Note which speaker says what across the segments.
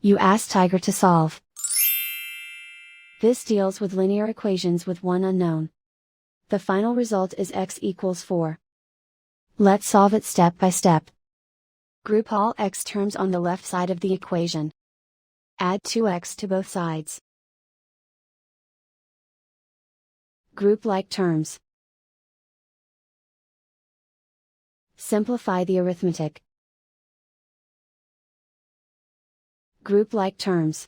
Speaker 1: You ask Tiger to solve. This deals with linear equations with one unknown. The final result is x equals 4. Let's solve it step by step. Group all x terms on the left side of the equation. Add 2x to both sides. Group like terms. Simplify the arithmetic. Group like terms.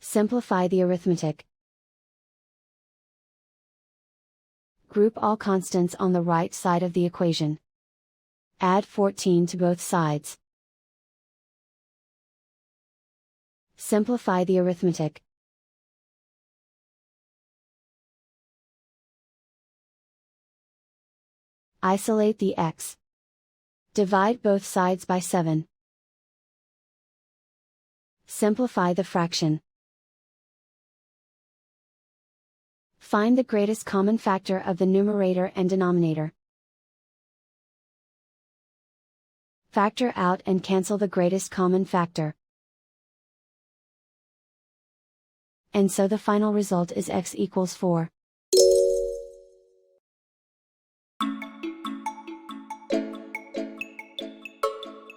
Speaker 1: Simplify the arithmetic. Group all constants on the right side of the equation. Add 14 to both sides. Simplify the arithmetic. Isolate the x. Divide both sides by 7. Simplify the fraction. Find the greatest common factor of the numerator and denominator. Factor out and cancel the greatest common factor. And so the final result is x equals 4.